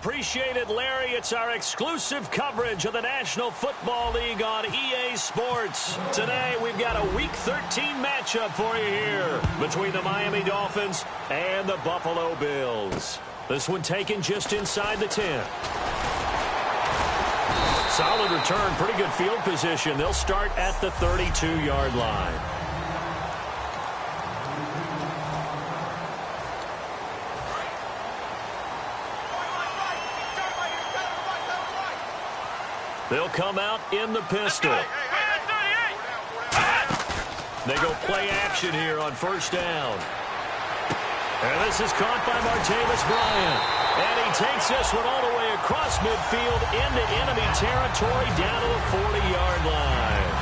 Appreciate it, Larry. It's our exclusive coverage of the National Football League on EA Sports. Today, we've got a Week 13 matchup for you here between the Miami Dolphins and the Buffalo Bills. This one taken just inside the 10. Solid return, pretty good field position. They'll start at the 32-yard line. They'll come out in the pistol. They go play action here on first down. And this is caught by Martavis Bryant. And he takes this one all the way across midfield into enemy territory down to the 40-yard line.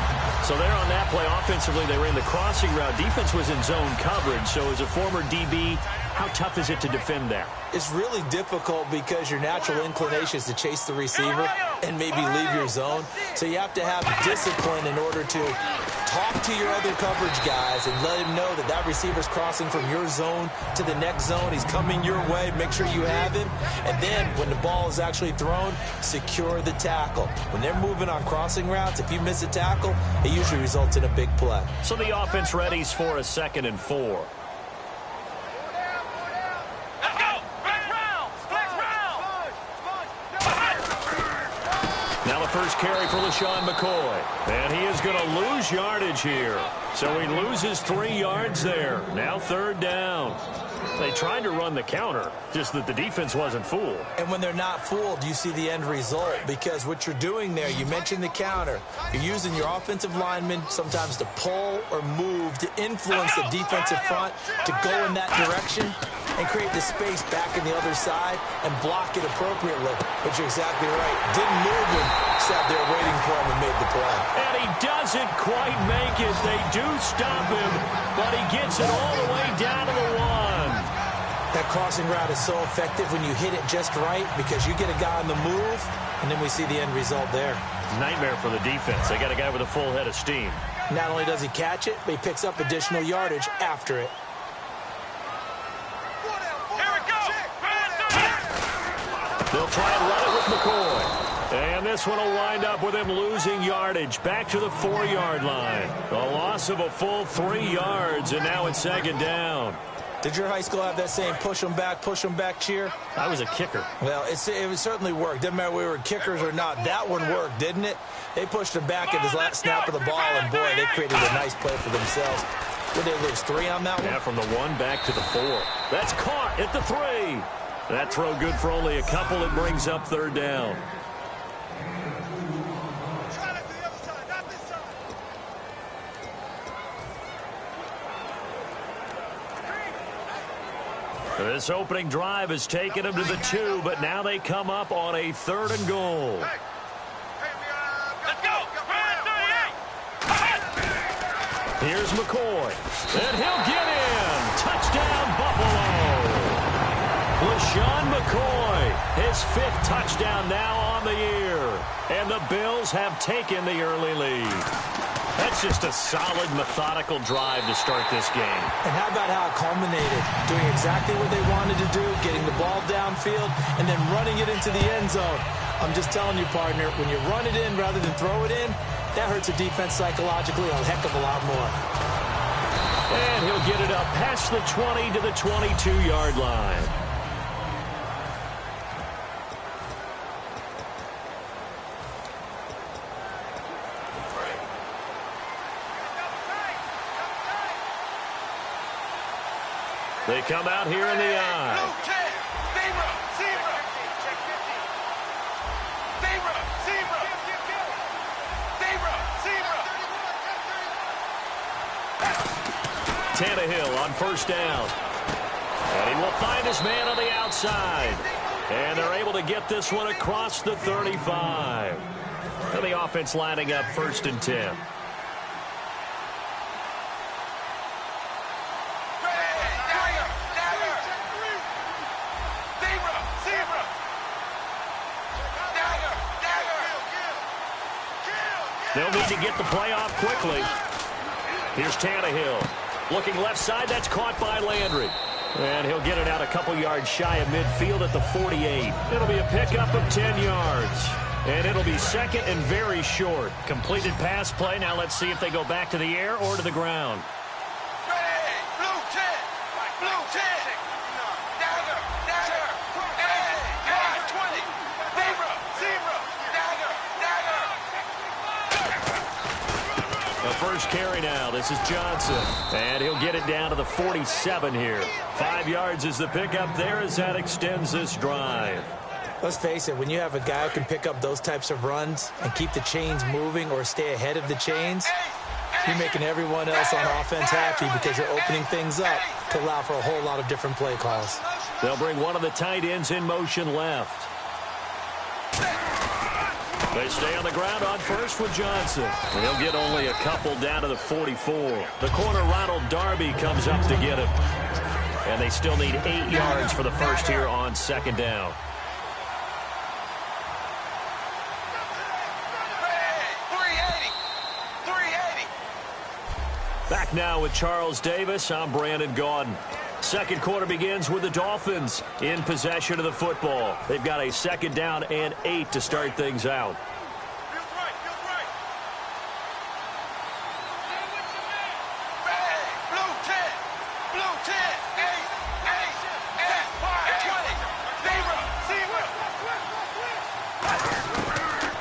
So there on that play, offensively, they ran the crossing route. Defense was in zone coverage. So as a former DB, how tough is it to defend that? It's really difficult because your natural inclination is to chase the receiver and maybe leave your zone. So you have to have discipline in order to talk to your other coverage guys and let him know that that receiver's crossing from your zone to the next zone. He's coming your way. Make sure you have him. And then when the ball is actually thrown, secure the tackle. When they're moving on crossing routes, if you miss a tackle, it usually results in a big play. So the offense readies for a 2nd and 4. Now the first carry for LaShawn McCoy. And he is going to lose yardage here. So he loses 3 yards there. Now 3rd down. They tried to run the counter, just that the defense wasn't fooled. And when they're not fooled, you see the end result. Because what you're doing there, you mentioned the counter. You're using your offensive linemen sometimes to pull or move to influence the defensive front to go in that direction and create the space back in the other side and block it appropriately. But you're exactly right. Didn't move him, sat there waiting for him and made the play. And he doesn't quite make it. They do stop him, but he gets it all the way down to the 1. That crossing route is so effective when you hit it just right because you get a guy on the move, and then we see the end result there. Nightmare for the defense. They got a guy with a full head of steam. Not only does he catch it, but he picks up additional yardage after it. They'll try and run it with McCoy. And this one will wind up with him losing yardage back to the 4-yard line. A loss of a full 3 yards, and now it's 2nd down. Did your high school have that saying, push them back cheer? I was a kicker. Well, it certainly worked. Didn't matter whether we were kickers or not. That one worked, didn't it? They pushed him back at the last snap of the ball, and, boy, they created a nice play for themselves. Would they lose 3 on that one? Yeah, from the 1 back to the 4. That's caught at the 3. That throw good for only a couple. It brings up 3rd down. This opening drive has taken them to the 2, but now they come up on a 3rd and goal. Let's go! Here's McCoy, and he'll get in. Touchdown, Buffalo. LaShawn McCoy, his 5th touchdown now on the year. And the Bills have taken the early lead. That's just a solid, methodical drive to start this game. And how about how it culminated? Doing exactly what they wanted to do, getting the ball downfield, and then running it into the end zone. I'm just telling you, partner, when you run it in rather than throw it in, that hurts a defense psychologically a heck of a lot more. And he'll get it up past the 20 to the 22-yard line. They come out here in the eye. Tannehill on first down. And he will find his man on the outside. And they're able to get this one across the 35. And the offense lining up 1st and 10. They'll need to get the play off quickly. Here's Tannehill. Looking left side, that's caught by Landry. And he'll get it out a couple yards shy of midfield at the 48. It'll be a pickup of 10 yards. And it'll be second and very short. Completed pass play. Now let's see if they go back to the air or to the ground. The first carry now. This is Johnson. And he'll get it down to the 47 here. 5 yards is the pickup there as that extends this drive. Let's face it, when you have a guy who can pick up those types of runs and keep the chains moving or stay ahead of the chains, you're making everyone else on offense happy because you're opening things up to allow for a whole lot of different play calls. They'll bring one of the tight ends in motion left. They stay on the ground on first with Johnson. And he'll get only a couple down to the 44. The corner, Ronald Darby, comes up to get it. And they still need 8 yards for the first here on second down. Back now with Charles Davis. I'm Brandon Gaudin. Second quarter begins with the Dolphins in possession of the football. They've got a second down and 8 to start things out.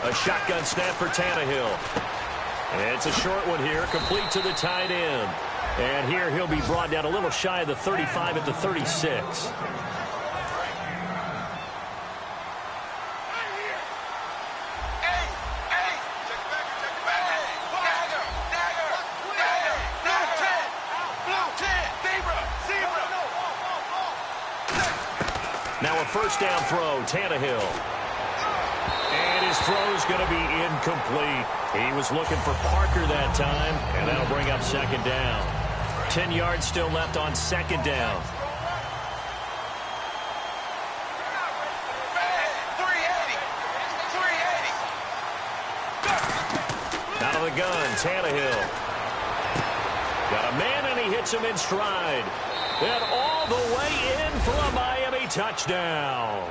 A shotgun snap for Tannehill. And it's a short one here, complete to the tight end. And here he'll be brought down a little shy of the 35 at the 36. Now a first down throw, Tannehill. And his throw's going to be incomplete. He was looking for Parker that time, and that'll bring up second down. 10 yards still left on second down. Out of the gun, Tannehill. Got a man, and he hits him in stride. And all the way in for a Miami touchdown.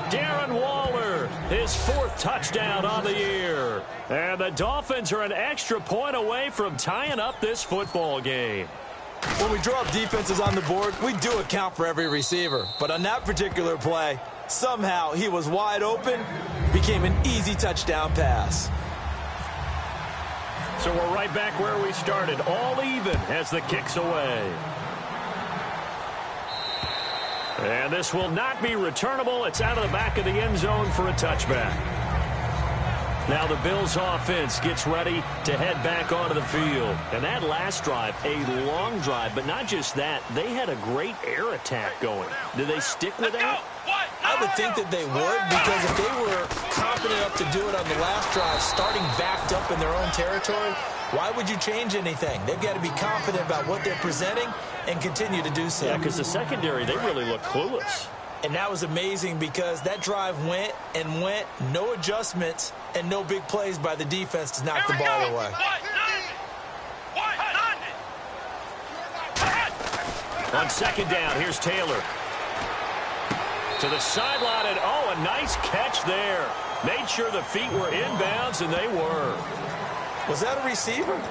Darren Waller, his 4th touchdown on the year. And the Dolphins are an extra point away from tying up this football game. When we draw up defenses on the board, we do account for every receiver. But on that particular play, somehow he was wide open, became an easy touchdown pass. So we're right back where we started, all even as the kick's away. And this will not be returnable. It's out of the back of the end zone for a touchback. Now the Bills offense gets ready to head back onto the field. And that last drive, a long drive, but not just that. They had a great air attack going. Do they stick with that? I would think that they would, because if they were confident enough to do it on the last drive, starting backed up in their own territory, why would you change anything? They've got to be confident about what they're presenting and continue to do so. Yeah, because the secondary, they really look clueless. And that was amazing because that drive went and went, no adjustments, and no big plays by the defense to knock the ball away. On second down, here's Taylor. To the sideline, and oh, a nice catch there. Made sure the feet were inbounds, and they were. Was that a receiver?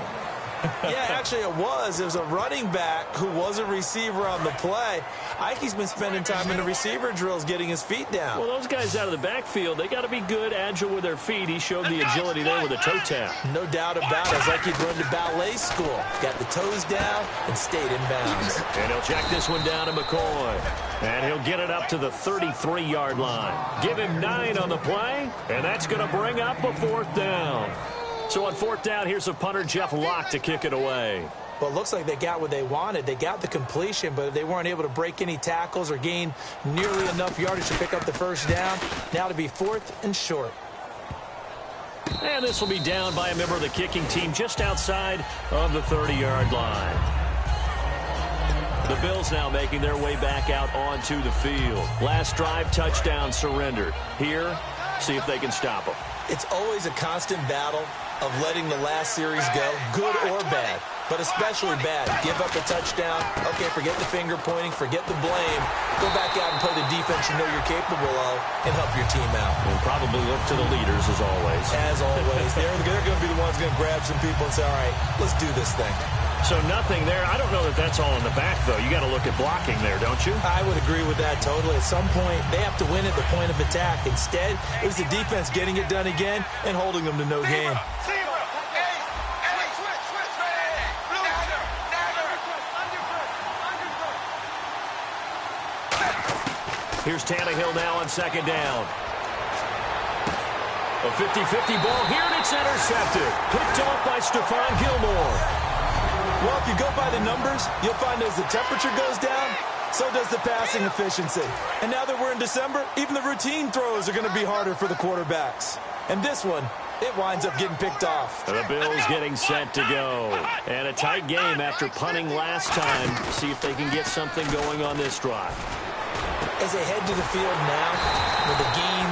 Yeah, actually it was. It was a running back who was a receiver on the play. Ike's been spending time in the receiver drills getting his feet down. Well, those guys out of the backfield, they got to be good, agile with their feet. He showed the agility there with a toe tap. No doubt about it. It's like he'd run to ballet school. Got the toes down and stayed in bounds. And he'll check this one down to McCoy. And he'll get it up to the 33-yard line. Give him 9 on the play, and that's going to bring up a 4th down. So on 4th down, here's the punter, Jeff Locke, to kick it away. Well, it looks like they got what they wanted. They got the completion, but they weren't able to break any tackles or gain nearly enough yardage to pick up the first down. Now to be 4th and short. And this will be down by a member of the kicking team just outside of the 30-yard line. The Bills now making their way back out onto the field. Last drive, touchdown surrendered. Here, see if they can stop them. It's always a constant battle of letting the last series go, good or bad. but especially bad. Give up a touchdown. Okay, forget the finger pointing, forget the blame. Go back out and play the defense you know you're capable of and help your team out. And probably look to the leaders as always. As always. They're going to be the ones going to grab some people and say, all right, let's do this thing. So nothing there. I don't know that that's all in the back, though. You got to look at blocking there, don't you? I would agree with that totally. At some point, they have to win at the point of attack. Instead, it was the defense getting it done again and holding them to no gain. Here's Tannehill now on second down. A 50-50 ball here, and it's intercepted. Picked off by Stephon Gilmore. Well, if you go by the numbers, you'll find as the temperature goes down, so does the passing efficiency. And now that we're in December, even the routine throws are going to be harder for the quarterbacks. And this one, it winds up getting picked off. The Bills getting set to go. And a tight game after punting last time. See if they can get something going on this drive. As they head to the field now, with the game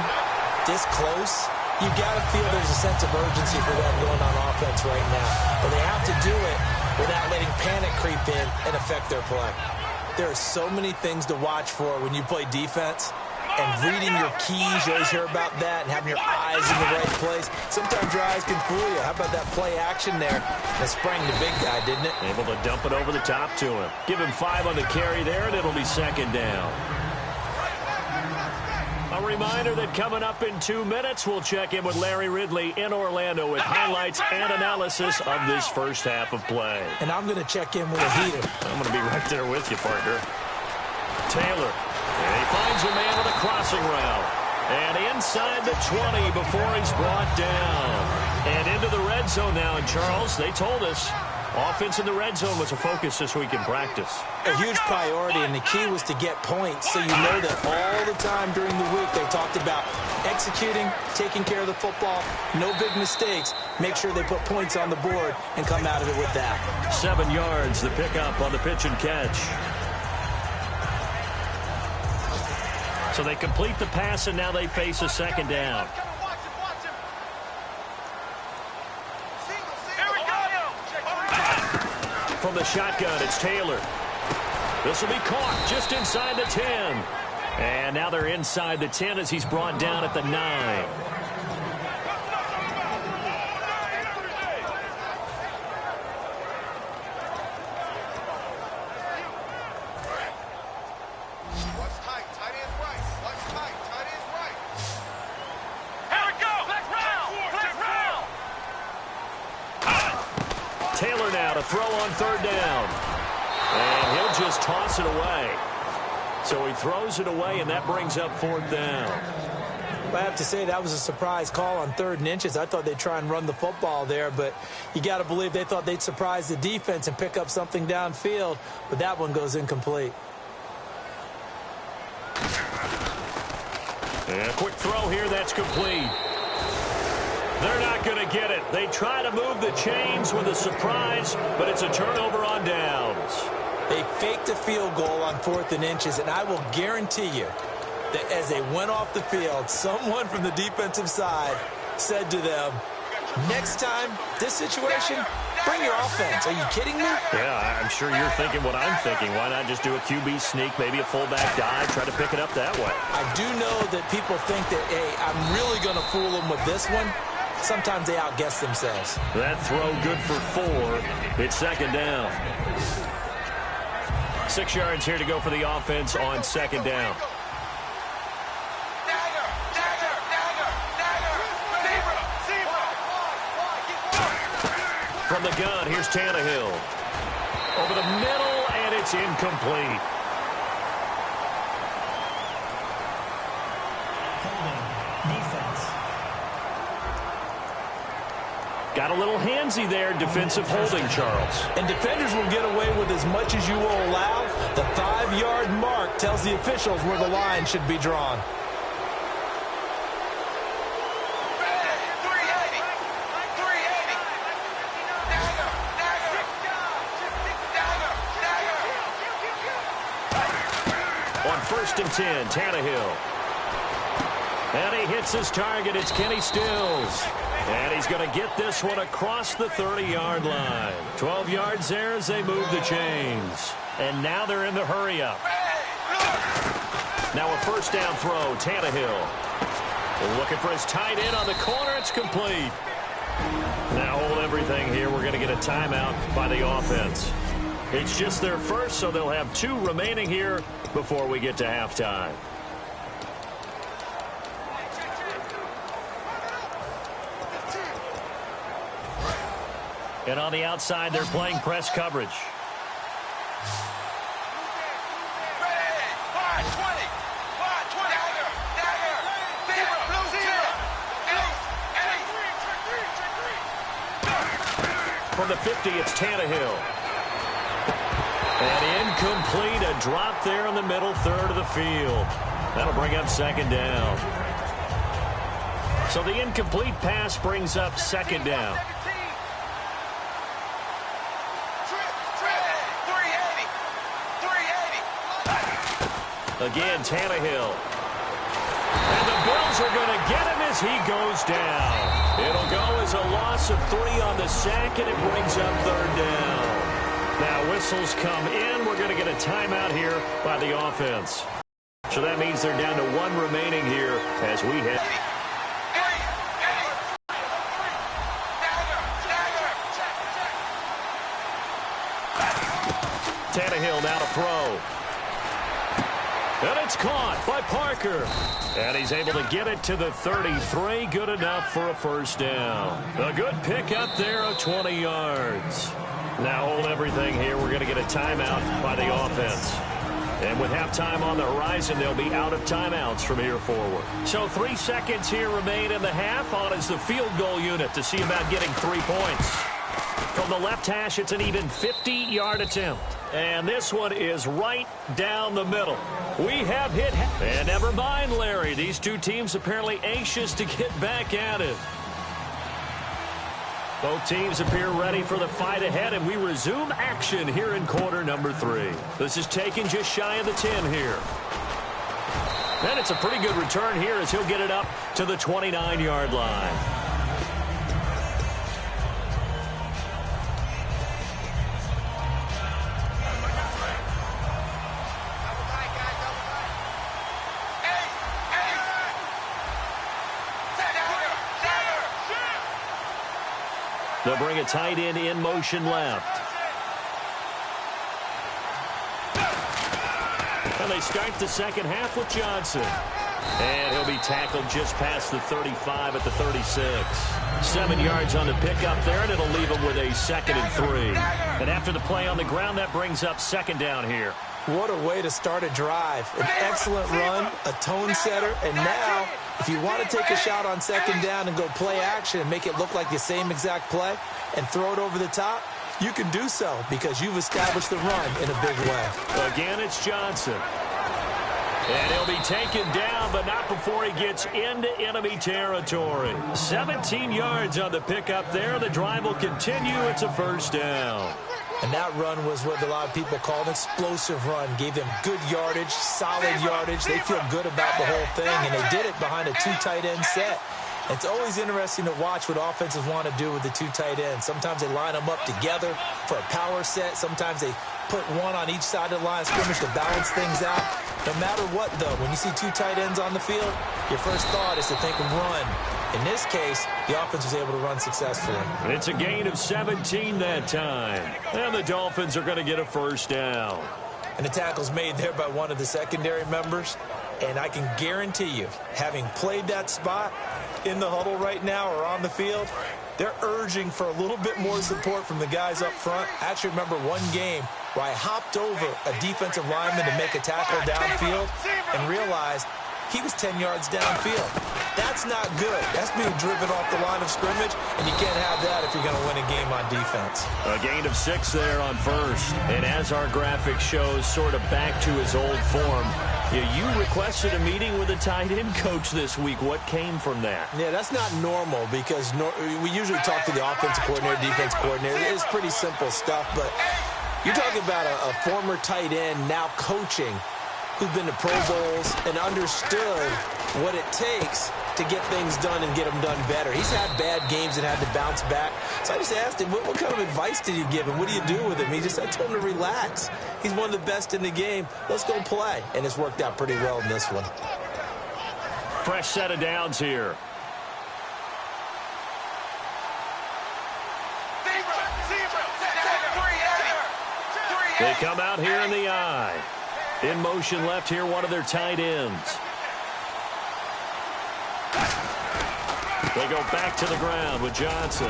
this close, you've got to feel there's a sense of urgency for them going on offense right now. But they have to do it without letting panic creep in and affect their play. There are so many things to watch for when you play defense. And reading your keys, you always hear about that, and having your eyes in the right place. Sometimes your eyes can fool you. How about that play action there? That sprang the big guy, didn't it? Able to dump it over the top to him. Give him 5 on the carry there, and it'll be second down. A reminder that coming up in 2 minutes, we'll check in with Larry Ridley in Orlando with highlights and analysis of this first half of play. And I'm going to check in with a heater. I'm going to be right there with you, partner. Taylor. And he finds a man with a crossing route. And inside the 20 before he's brought down. And into the red zone now. And, Charles, they told us offense in the red zone was a focus this week in practice. A huge priority, and the key was to get points. So you know that all the time during the week they talked about executing, taking care of the football, no big mistakes. Make sure they put points on the board and come out of it with that. 7 yards, the pickup on the pitch and catch. So they complete the pass, and now they face a second down. From the shotgun, it's Taylor. This will be caught just inside the 10. And now they're inside the 10 as he's brought down at the 9. Taylor now to throw on third down. And he'll just toss it away. So he throws it away, and that brings up fourth down. I have to say that was a surprise call on 3rd and inches. I thought they'd try and run the football there, but you got to believe they thought they'd surprise the defense and pick up something downfield, but that one goes incomplete. And a quick throw here, that's complete. They're not going to get it. They try to move the chains with a surprise, but it's a turnover on downs. They faked a field goal on 4th and inches, and I will guarantee you that as they went off the field, someone from the defensive side said to them, next time, this situation, bring your offense. Are you kidding me? Yeah, I'm sure you're thinking what I'm thinking. Why not just do a QB sneak, maybe a fullback dive, try to pick it up that way? I do know that people think that, hey, I'm really going to fool them with this one. Sometimes they outguess themselves. That throw good for 4. It's second down. 6 yards here to go for the offense on second down. From the gun, here's Tannehill. Over the middle, and it's incomplete. Got a little handsy there, defensive holding, Charles. And defenders will get away with as much as you will allow. The 5-yard mark tells the officials where the line should be drawn. On 1st and 10, Tannehill. And he hits his target. It's Kenny Stills. And he's going to get this one across the 30-yard line. 12 yards there as they move the chains. And now they're in the hurry-up. Now a first down throw, Tannehill. Looking for his tight end on the corner. It's complete. Now hold everything here. We're going to get a timeout by the offense. It's just their first, so they'll have 2 remaining here before we get to halftime. And on the outside, they're playing press coverage. From the 50, it's Tannehill. And incomplete, a drop there in the middle third of the field. That'll bring up second down. So the incomplete pass brings up second down. Again, Tannehill. And the Bills are going to get him as he goes down. It'll go as a loss of 3 on the sack, and it brings up third down. Now whistles come in. We're going to get a timeout here by the offense. So that means they're down to 1 remaining here as we head. Tannehill now to throw. And it's caught by Parker. And he's able to get it to the 33. Good enough for a first down. A good pick up there of 20 yards. Now hold everything here. We're going to get a timeout by the offense. And with halftime on the horizon, they'll be out of timeouts from here forward. So 3 seconds here remain in the half. On is the field goal unit to see about getting 3 points. From the left hash, it's an even 50-yard attempt. And this one is right down the middle. We have hit. And never mind, Larry. These 2 teams apparently anxious to get back at it. Both teams appear ready for the fight ahead, and we resume action here in quarter number 3. This is taken just shy of the 10 here. And it's a pretty good return here as he'll get it up to the 29-yard line. They'll bring a tight end in motion left. And they start the second half with Johnson. And he'll be tackled just past the 35 at the 36. 7 yards on the pickup there, and it'll leave him with a 2nd and 3. And after the play on the ground, that brings up second down here. What a way to start a drive. An excellent run, a tone setter, and now if you want to take a shot on second down and go play action and make it look like the same exact play and throw it over the top, you can do so because you've established the run in a big way. Again, it's Johnson. And he'll be taken down, but not before he gets into enemy territory. 17 yards on the pickup there. The drive will continue. It's a first down. And that run was what a lot of people call an explosive run. Gave them good yardage, solid yardage. They feel good about the whole thing, and they did it behind a 2 tight end set. It's always interesting to watch what offenses want to do with the 2 tight ends. Sometimes they line them up together for a power set. Sometimes they put one on each side of the line of scrimmage to balance things out. No matter what, though, when you see 2 tight ends on the field, your first thought is to think of run. In this case, the offense was able to run successfully. It's a gain of 17 that time. And the Dolphins are going to get a first down. And the tackle's made there by one of the secondary members. And I can guarantee you, having played that spot in the huddle right now or on the field, they're urging for a little bit more support from the guys up front. I actually remember one game where I hopped over a defensive lineman to make a tackle downfield and realized he was 10 yards downfield. That's not good. That's being driven off the line of scrimmage, and you can't have that if you're going to win a game on defense. A gain of 6 there on first. And as our graphic shows, sort of back to his old form. You requested a meeting with a tight end coach this week. What came from that? Yeah, that's not normal because we usually talk to the offensive coordinator, defense coordinator. It's pretty simple stuff, but you're talking about a former tight end now coaching who's been to Pro Bowls and understood what it takes to get things done and get them done better. He's had bad games and had to bounce back. So I just asked him, what kind of advice did you give him? What do you do with him? I told him to relax. He's one of the best in the game. Let's go play. And it's worked out pretty well in this one. Fresh set of downs here. They come out here in the eye. In motion left here, one of their tight ends. They go back to the ground with Johnson.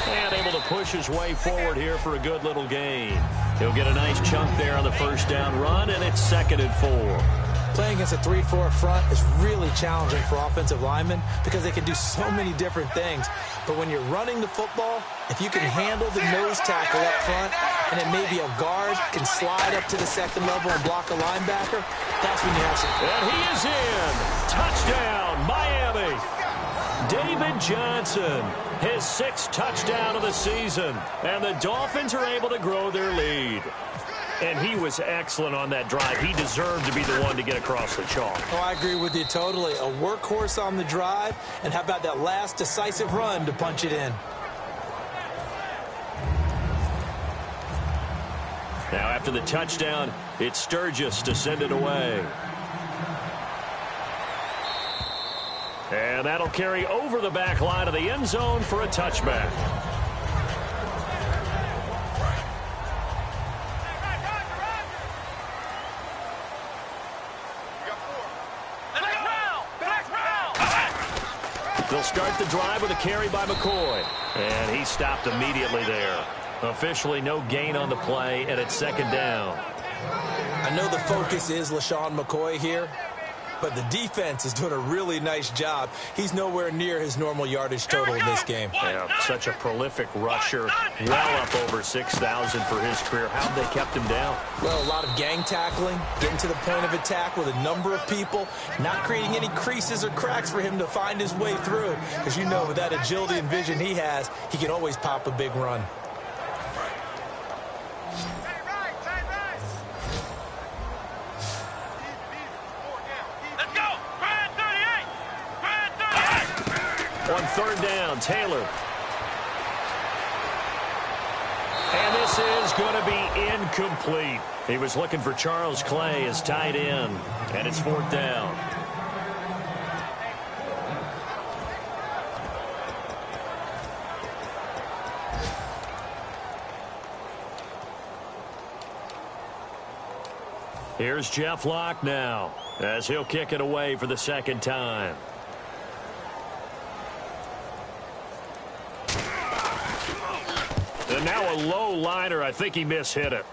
And able to push his way forward here for a good little gain. He'll get a nice chunk there on the first down run, and it's 2nd and 4. Playing against a 3-4 front is really challenging for offensive linemen because they can do so many different things. But when you're running the football, if you can handle the nose tackle up front, and then maybe a guard can slide up to the second level and block a linebacker, that's when you have some. And he is in. Touchdown, Miami. David Johnson, his 6th touchdown of the season. And the Dolphins are able to grow their lead. And he was excellent on that drive. He deserved to be the one to get across the chalk. Oh, I agree with you totally. A workhorse on the drive. And how about that last decisive run to punch it in? Now, after the touchdown, it's Sturgis to send it away. And that'll carry over the back line of the end zone for a touchback. They'll start the drive with a carry by McCoy. And he stopped immediately there. Officially no gain on the play, and it's 2nd down. I know the focus is LaShawn McCoy here, but the defense is doing a really nice job. He's nowhere near his normal yardage total in this game. Yeah, such a prolific rusher, well up over 6,000 for his career. How'd they kept him down? Well, a lot of gang tackling, getting to the point of attack with a number of people, not creating any creases or cracks for him to find his way through. Because you know, with that agility and vision he has, he can always pop a big run. On 3rd down, Taylor. And this is going to be incomplete. He was looking for Charles Clay as tight end, and it's 4th down. Here's Jeff Locke now, as he'll kick it away for the 2nd time. And now a low liner. I think he mishit it.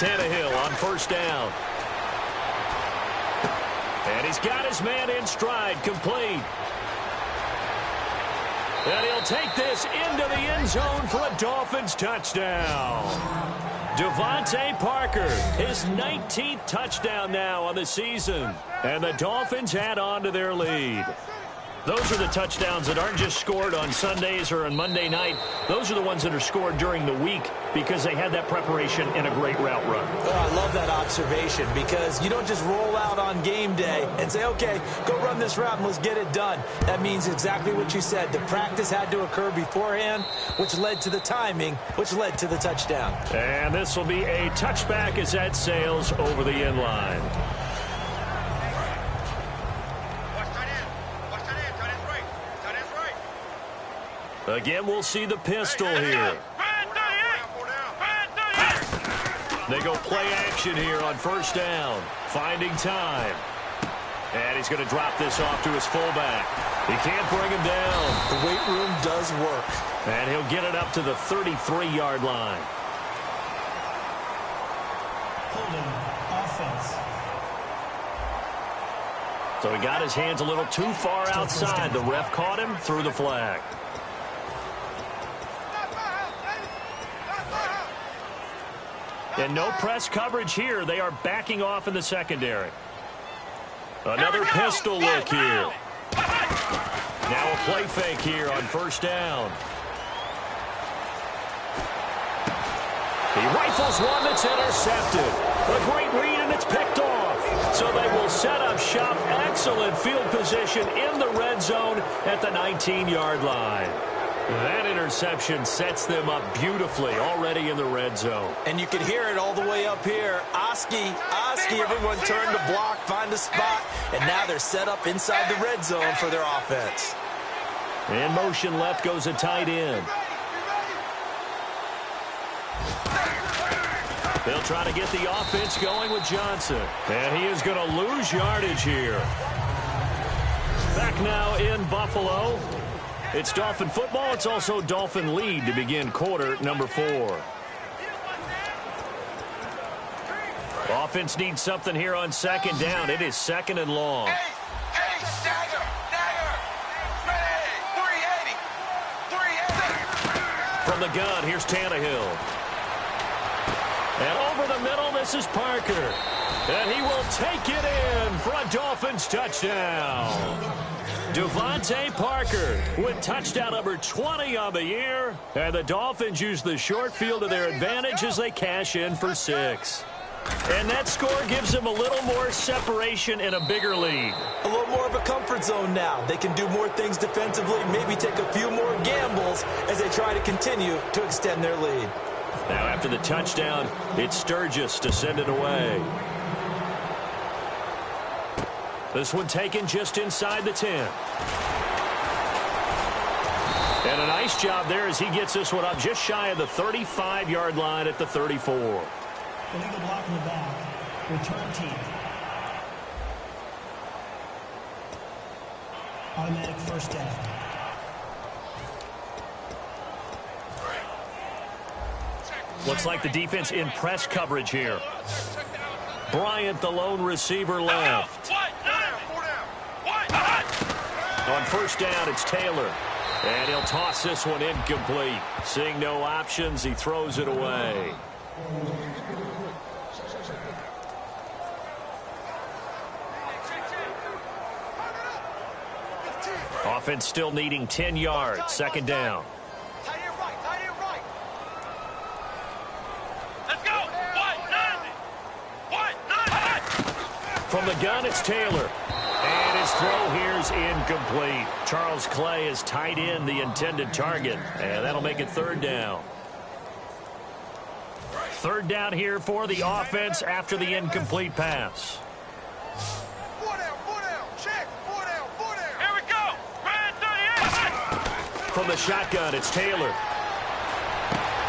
Tannehill on 1st down. And he's got his man in stride, complete. And he'll take this into the end zone for a Dolphins touchdown. Devontae Parker, his 19th touchdown now on the season. And the Dolphins add on to their lead. Those are the touchdowns that aren't just scored on Sundays or on Monday night. Those are the ones that are scored during the week because they had that preparation and a great route run. Oh, I love that observation because you don't just roll out on game day and say, okay, go run this route and let's get it done. That means exactly what you said. The practice had to occur beforehand, which led to the timing, which led to the touchdown. And this will be a touchback as that sails over the end line. Again, we'll see the pistol here. They go play action here on 1st down. Finding time. And he's going to drop this off to his fullback. He can't bring him down. The weight room does work. And he'll get it up to the 33-yard line. Holding offense. So he got his hands a little too far outside. The ref caught him, threw the flag. And no press coverage here. They are backing off in the secondary. Another pistol look here. Now a play fake here on first down. He rifles one that's intercepted. A great read, and it's picked off. So they will set up shop. Excellent field position in the red zone at the 19-yard line. That interception sets them up beautifully already in the red zone. And you can hear it all the way up here. Oski, everyone turned to block, find a spot, and now they're set up inside the red zone for their offense. In motion left goes a tight end. They'll try to get the offense going with Johnson. And he is going to lose yardage here. Back now in Buffalo. It's Dolphin football. It's also Dolphin lead to begin quarter number 4. Offense needs something here on second down. It is second and long. Hey, stagger, ready, 380. From the gun, here's Tannehill. And over the middle, this is Parker. And he will take it in for a Dolphins touchdown. Devontae Parker with touchdown number 20 on the year. And the Dolphins use the short field to their advantage as they cash in for 6. And that score gives them a little more separation and a bigger lead. A little more of a comfort zone now. They can do more things defensively, maybe take a few more gambles as they try to continue to extend their lead. Now after the touchdown, it's Sturgis to send it away. This one taken just inside the 10. And a nice job there as he gets this one up just shy of the 35-yard line at the 34. Illegal block in the back. Return team. Automatic first down. Looks like the defense in press coverage here. Bryant, the lone receiver, left. On first down, it's Taylor. And he'll toss this one incomplete. Seeing no options, he throws it away. Offense still needing 10 yards. Second down. From the gun, it's Taylor. And his throw here is incomplete. Charles Clay is tight in the intended target. And that'll make it third down. Third down here for the offense after the incomplete pass. Here we go. From the shotgun, it's Taylor.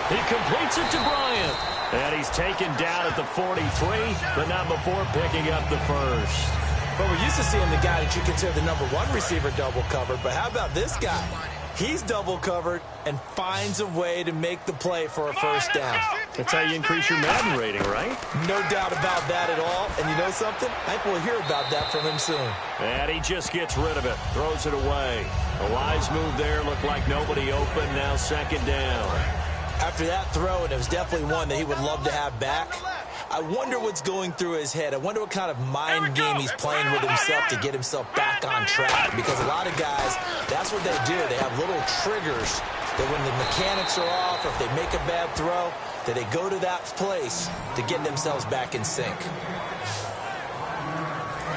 He completes it to Bryant. And he's taken down at the 43, but not before picking up the first. But we're used to seeing the guy that you consider the number 1 receiver double covered. But how about this guy? He's double covered and finds a way to make the play for a first down. That's how you increase your Madden rating, right? No doubt about that at all. And you know something? I think we'll hear about that from him soon. And he just gets rid of it, throws it away. A wise move there, looked like nobody open, now second down. After that throw, and it was definitely one that he would love to have back, I wonder what's going through his head. I wonder what kind of mind game he's playing with himself to get himself back on track. Because a lot of guys, that's what they do. They have little triggers that when the mechanics are off or if they make a bad throw, that they go to that place to get themselves back in sync.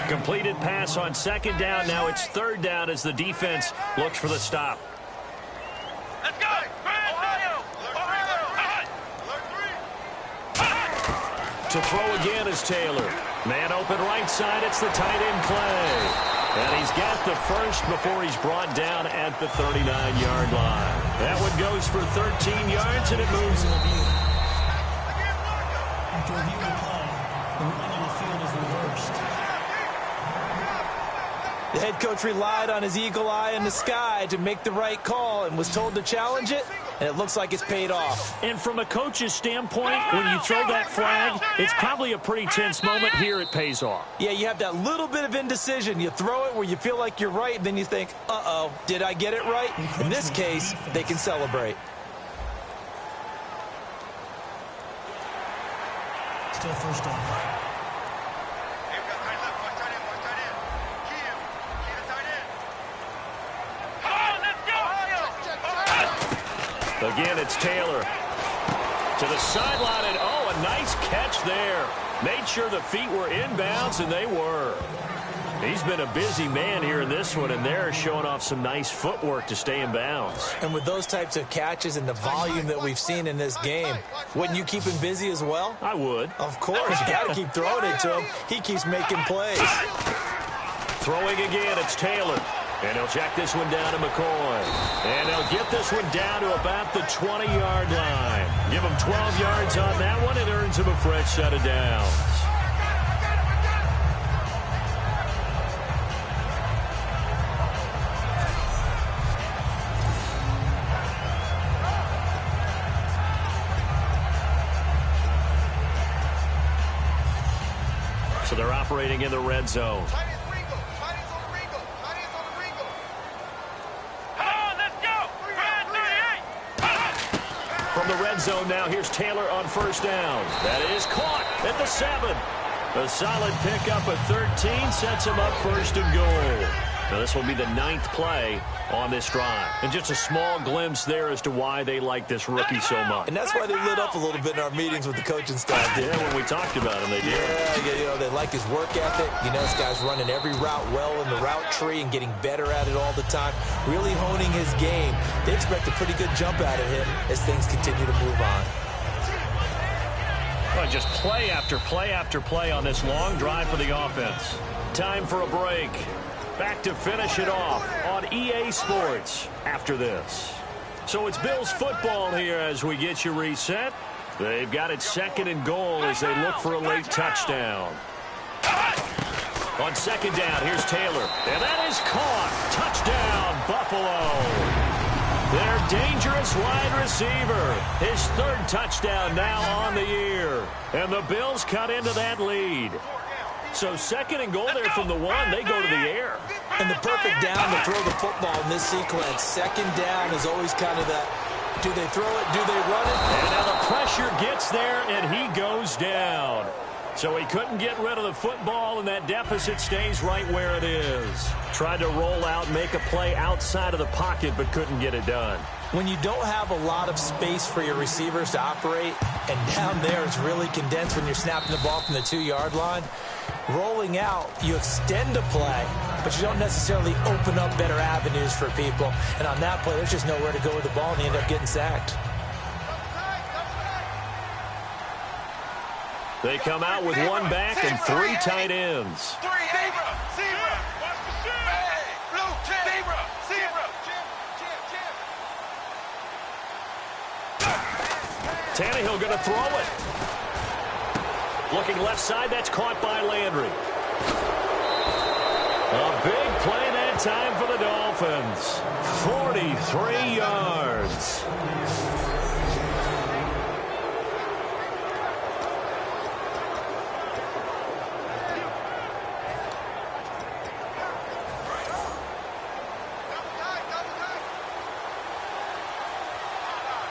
Completed pass on second down. Now it's third down as the defense looks for the stop. Let's go. To throw again is Taylor. Man open right side. It's the tight end Clay. And he's got the first before he's brought down at the 39-yard line. That one goes for 13 yards, and it moves. After reviewing the play, the ruling on the field is reversed. The head coach relied on his eagle eye in the sky to make the right call and was told to challenge it. and it looks like it's paid off. And from a coach's standpoint, when you throw that flag, it's probably a pretty tense moment. Here it pays off. Yeah, you have that little bit of indecision. You throw it where you feel like you're right, and then you think, uh-oh, did I get it right? In this case, they can celebrate. Still first down. Again, it's Taylor to the sideline, and oh, a nice catch there. Made sure the feet were inbounds, and they were. He's been a busy man here in this one, and they're showing off some nice footwork to stay in bounds. And with those types of catches and the volume that we've seen in this game, wouldn't you keep him busy as well? I would. Of course. You got to keep throwing it to him. He keeps making plays. Throwing again, it's Taylor. And he'll check this one down to McCoy. And they'll get this one down to about the 20-yard line. Give him 12 yards on that one. It earns him a fresh set of downs. So they're operating in the red zone. From the red zone now, here's Taylor on first down. That is caught at the 7. A solid pickup at 13 sets him up first and goal. Now this will be the 9th play on this drive. And just a small glimpse there as to why they like this rookie so much. And that's why they lit up a little bit in our meetings with the coaching staff. Yeah, when we talked about him, they did. Yeah, you know, they like his work ethic. You know, this guy's running every route well in the route tree and getting better at it all the time. Really honing his game. They expect a pretty good jump out of him as things continue to move on. Well, just play after play after play on this long drive for the offense. Time for a break. Back to finish it off on EA Sports after this. So it's Bills football here as we get you reset. They've got it 2nd and goal as they look for a late touchdown. On 2nd down, here's Taylor. And that is caught. Touchdown, Buffalo. Their dangerous wide receiver. His 3rd touchdown now on the year. And the Bills cut into that lead. So 2nd and goal there from the 1. They go to the air. And the perfect down to throw the football in this sequence. 2nd down is always kind of that, do they throw it, do they run it? And now the pressure gets there, and he goes down. So he couldn't get rid of the football, and that deficit stays right where it is. Tried to roll out, make a play outside of the pocket, but couldn't get it done. When you don't have a lot of space for your receivers to operate, and down there it's really condensed when you're snapping the ball from the 2-yard line, rolling out, you extend a play, but you don't necessarily open up better avenues for people. And on that play, there's just nowhere to go with the ball, and they end up getting sacked. They come out with 1 back and 3 tight ends. Tannehill going to throw it. Looking left side, that's caught by Landry. A big play that time for the Dolphins. 43 yards.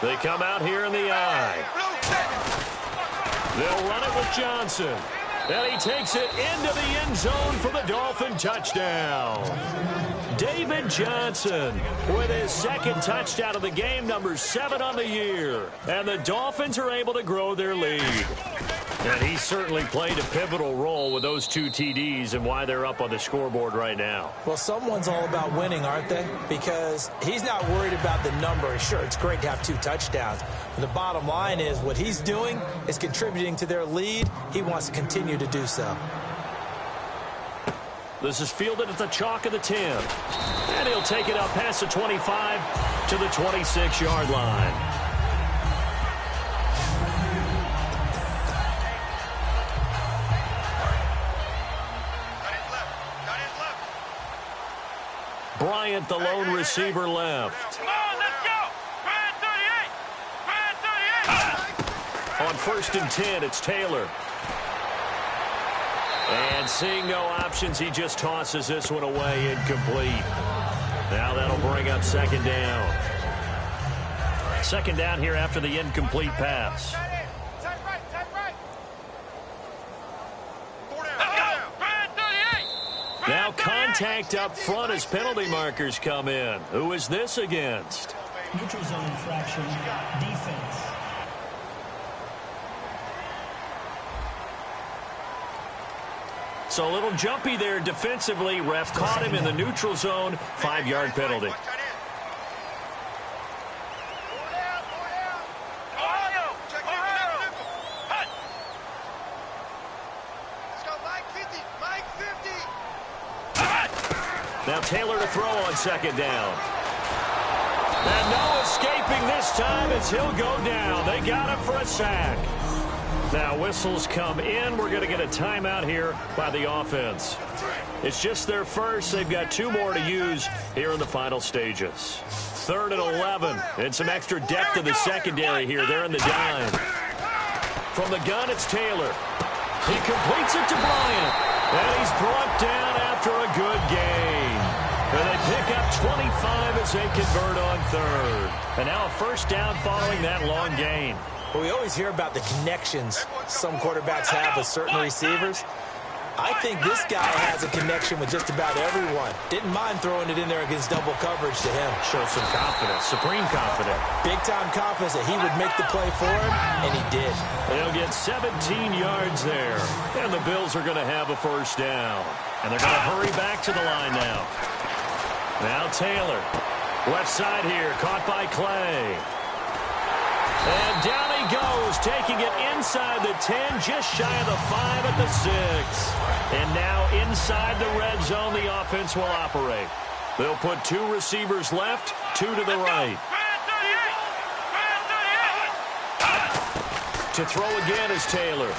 They come out here in the eye. They'll run it with Johnson. And he takes it into the end zone for the Dolphin touchdown. David Johnson with his 2nd touchdown of the game, number 7 on the year. And the Dolphins are able to grow their lead. And he certainly played a pivotal role with those 2 TDs and why they're up on the scoreboard right now. Well, someone's all about winning, aren't they? Because he's not worried about the number. Sure, it's great to have 2 touchdowns. But the bottom line is what he's doing is contributing to their lead. He wants to continue to do so. This is fielded at the chalk of the 10. And he'll take it up past the 25 to the 26-yard line. Bryant, the lone receiver, left. Come on, let's go. Bryant 38. first and 10. It's Taylor. And seeing no options, he just tosses this one away, incomplete. Now that'll bring up second down. Second down here after the incomplete pass. Now contact up front as penalty markers come in. Who is this against? Neutral zone infraction, defense. So a little jumpy there defensively. Ref caught him in the neutral zone. 5-yard penalty. Now Taylor to throw on second down. And no escaping this time as he'll go down. They got him for a sack. Now whistles come in. We're going to get a timeout here by the offense. It's just their first. They've got 2 more to use here in the final stages. 3rd and 11. And some extra depth in the secondary here. They're in the dime. From the gun, it's Taylor. He completes it to Bryant. And he's brought down after a good gain. And they pick up 25 as they convert on 3rd. And now a first down following that long gain. Well, we always hear about the connections some quarterbacks have with certain receivers. I think this guy has a connection with just about everyone. Didn't mind throwing it in there against double coverage to him. Showed some confidence, supreme confidence. Big-time confidence that he would make the play for him, and he did. They'll get 17 yards there, and the Bills are going to have a first down. And they're going to hurry back to the line now. Now Taylor, left side here, caught by Clay. And down he goes, taking it inside the 10, just shy of the 5 at the 6. And now inside the red zone, the offense will operate. They'll put 2 receivers left, 2 to the right. To throw again is Taylor.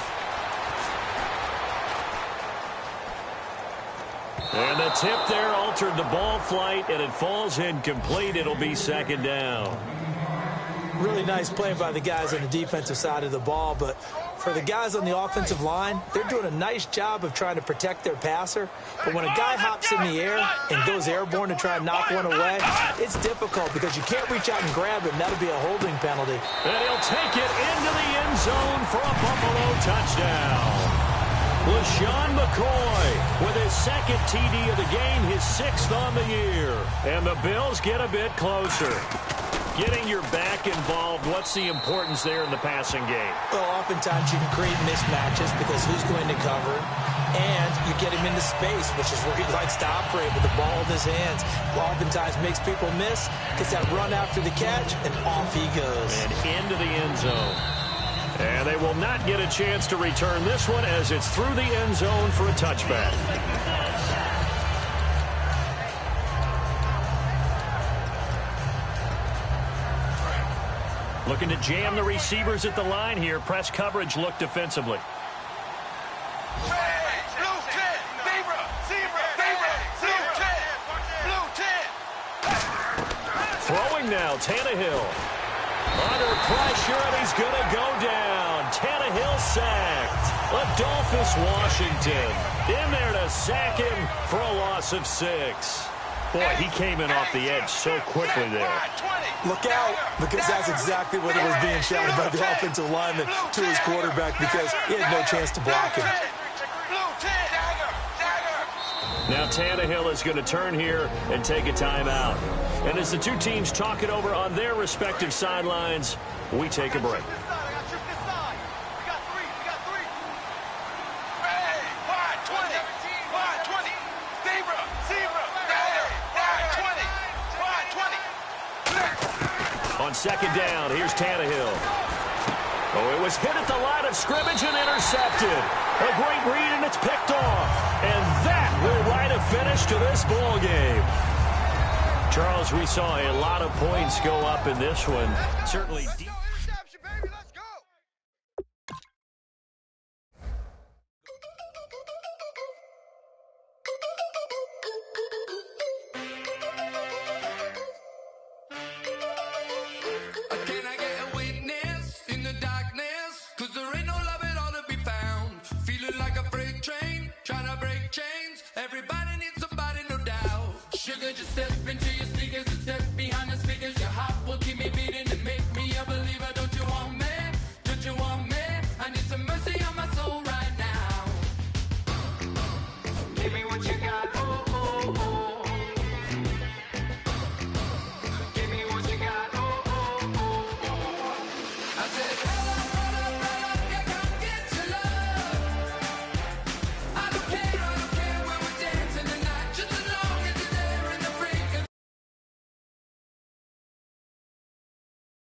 And the tip there altered the ball flight, and it falls incomplete. It'll be second down. Really nice play by the guys on the defensive side of the ball, but for the guys on the offensive line, they're doing a nice job of trying to protect their passer. But when a guy hops in the air and goes airborne to try and knock one away, it's difficult because you can't reach out and grab him. That'll be a holding penalty. And he'll take it into the end zone for a Buffalo touchdown. LaShawn McCoy with his 2nd TD of the game, his 6th on the year. And the Bills get a bit closer. Getting your back involved, what's the importance there in the passing game? Well, oftentimes you can create mismatches because who's going to cover, and you get him into space, which is where he likes to operate with the ball in his hands. Oftentimes makes people miss, gets that run after the catch, and off he goes. And into the end zone. And they will not get a chance to return this one as it's through the end zone for a touchback. Looking to jam the receivers at the line here. Press coverage look defensively. Throwing now, Tannehill. Under pressure, and he's going to go down. Tannehill sacked. Adolphus Washington in there to sack him for a loss of 6. Boy, he came in off the edge so quickly there. Look out, because that's exactly what it was being shouted by the offensive lineman to his quarterback because he had no chance to block him. Now Tannehill is going to turn here and take a timeout. And as the 2 teams talk it over on their respective sidelines, we take a break. On second down, here's Tannehill. Oh, it was hit at the line of scrimmage and intercepted. A great read, and it's picked off. And that will write a finish to this ball game. Charles, we saw a lot of points go up in this one. Certainly deep. Can I get a witness in the darkness? 'Cause the Give me what you got.